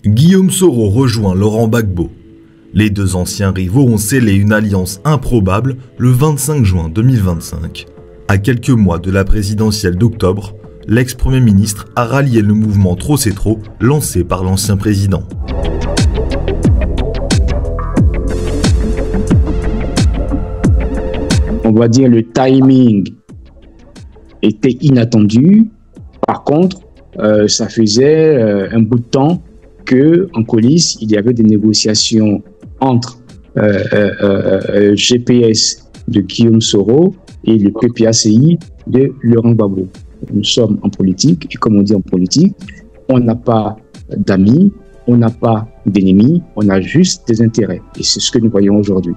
Guillaume Soro rejoint Laurent Gbagbo. Les deux anciens rivaux ont scellé une alliance improbable le 25 juin 2025. À quelques mois de la présidentielle d'octobre, l'ex-premier ministre a rallié le mouvement Trop c'est trop lancé par l'ancien président. On va dire le timing était inattendu. Par contre, ça faisait un bout de temps qu'en coulisses, il y avait des négociations entre GPS de Guillaume Soro et le PPACI de Laurent Gbagbo. Nous sommes en politique, et comme on dit en politique, on n'a pas d'amis, on n'a pas d'ennemis, on a juste des intérêts. Et c'est ce que nous voyons aujourd'hui.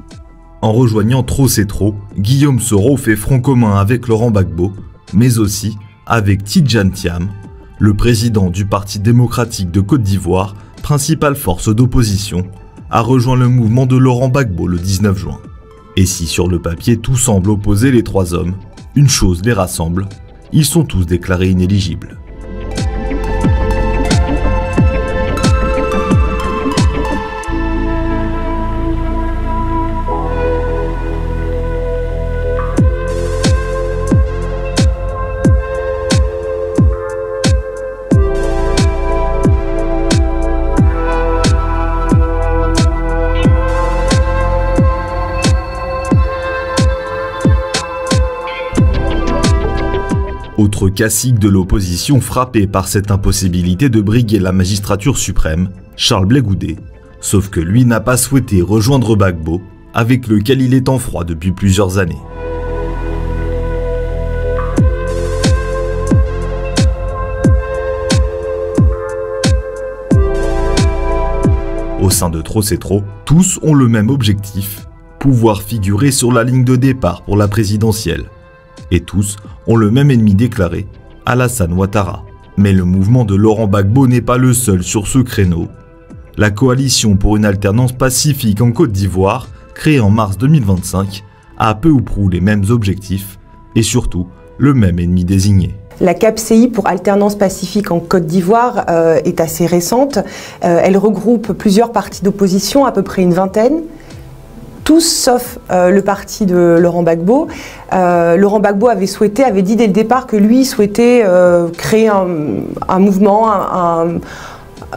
En rejoignant Trop c'est trop, Guillaume Soro fait front commun avec Laurent Gbagbo, mais aussi avec Tidjane Thiam, le président du Parti démocratique de Côte d'Ivoire, principale force d'opposition, a rejoint le mouvement de Laurent Gbagbo le 19 juin. Et si sur le papier tout semble opposer les trois hommes, une chose les rassemble, ils sont tous déclarés inéligibles. Autre cacique de l'opposition frappé par cette impossibilité de briguer la magistrature suprême, Charles Blé Goudé. Sauf que lui n'a pas souhaité rejoindre Gbagbo, avec lequel il est en froid depuis plusieurs années. Au sein de Trop c'est trop, tous ont le même objectif, pouvoir figurer sur la ligne de départ pour la présidentielle. Et tous ont le même ennemi déclaré, Alassane Ouattara. Mais le mouvement de Laurent Gbagbo n'est pas le seul sur ce créneau. La coalition pour une alternance pacifique en Côte d'Ivoire, créée en mars 2025, a peu ou prou les mêmes objectifs et surtout le même ennemi désigné. La CAPCI pour alternance pacifique en Côte d'Ivoire est assez récente. Elle regroupe plusieurs partis d'opposition, à peu près une vingtaine. Tous sauf le parti de Laurent Gbagbo. Laurent Gbagbo avait dit dès le départ que lui souhaitait créer un mouvement,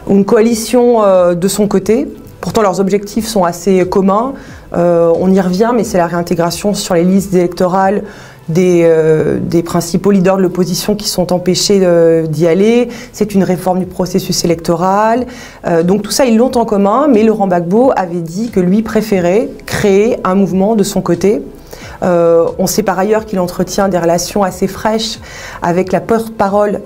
une coalition de son côté. Pourtant leurs objectifs sont assez communs. On y revient, mais c'est la réintégration sur les listes électorales des principaux leaders de l'opposition qui sont empêchés d'y aller. C'est une réforme du processus électoral. Donc tout ça, ils l'ont en commun, mais Laurent Gbagbo avait dit que lui préférait créer un mouvement de son côté. On sait par ailleurs qu'il entretient des relations assez fraîches avec la porte-parole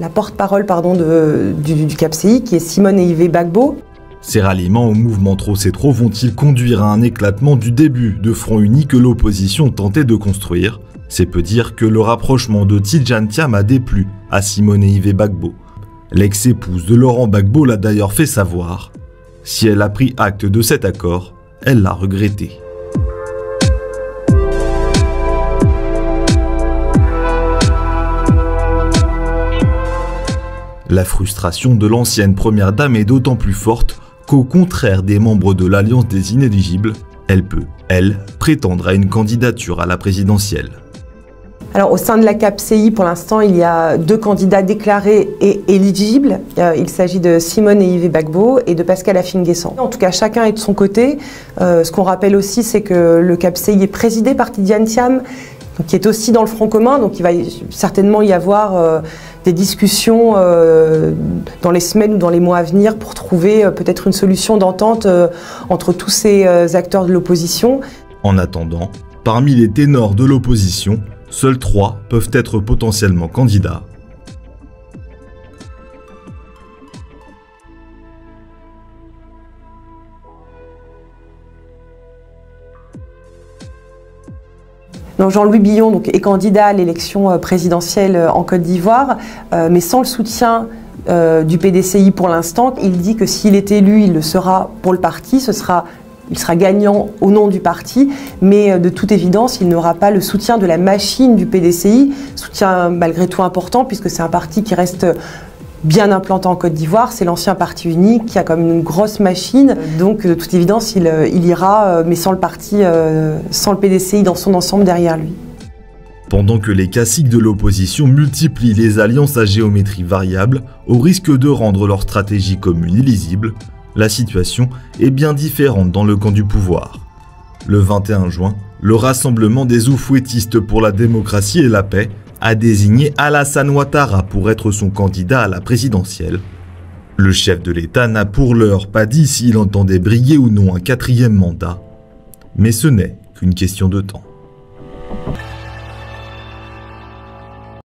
du CAPCI, qui est Simone Eyivé Gbagbo. Ces ralliements au mouvement Trop c'est trop vont-ils conduire à un éclatement du début de front uni que l'opposition tentait de construire? C'est peu dire que le rapprochement de Tidjane Thiam a déplu à Simone Eyivé Gbagbo. L'ex-épouse de Laurent Gbagbo l'a d'ailleurs fait savoir. Si elle a pris acte de cet accord, elle l'a regretté. La frustration de l'ancienne première dame est d'autant plus forte qu'au contraire des membres de l'Alliance des inéligibles, elle peut, elle, prétendre à une candidature à la présidentielle. Alors, au sein de la CAPCI, pour l'instant, il y a 2 candidats déclarés et éligibles. Il s'agit de Simone Eyivé Gbagbo et de Pascal Afine-Guessant. En tout cas, chacun est de son côté. Ce qu'on rappelle aussi, c'est que le CAPCI est présidé par Tidjane Thiam, qui est aussi dans le front commun. Donc, il va certainement y avoir des discussions dans les semaines ou dans les mois à venir pour trouver peut-être une solution d'entente entre tous ces acteurs de l'opposition. En attendant, parmi les ténors de l'opposition, seuls 3 peuvent être potentiellement candidats. Jean-Louis Billon est candidat à l'élection présidentielle en Côte d'Ivoire, mais sans le soutien du PDCI pour l'instant. Il dit que s'il est élu, il le sera pour le parti, il sera gagnant au nom du parti, mais de toute évidence, il n'aura pas le soutien de la machine du PDCI, soutien malgré tout important, puisque c'est un parti qui reste bien implanté en Côte d'Ivoire, c'est l'ancien parti unique qui a comme une grosse machine. Donc de toute évidence, il ira, mais sans le PDCI dans son ensemble derrière lui. Pendant que les caciques de l'opposition multiplient les alliances à géométrie variable, au risque de rendre leur stratégie commune illisible, la situation est bien différente dans le camp du pouvoir. Le 21 juin, le Rassemblement des Oufouettistes pour la démocratie et la paix a désigné Alassane Ouattara pour être son candidat à la présidentielle. Le chef de l'État n'a pour l'heure pas dit s'il entendait briguer ou non un 4e mandat, mais ce n'est qu'une question de temps.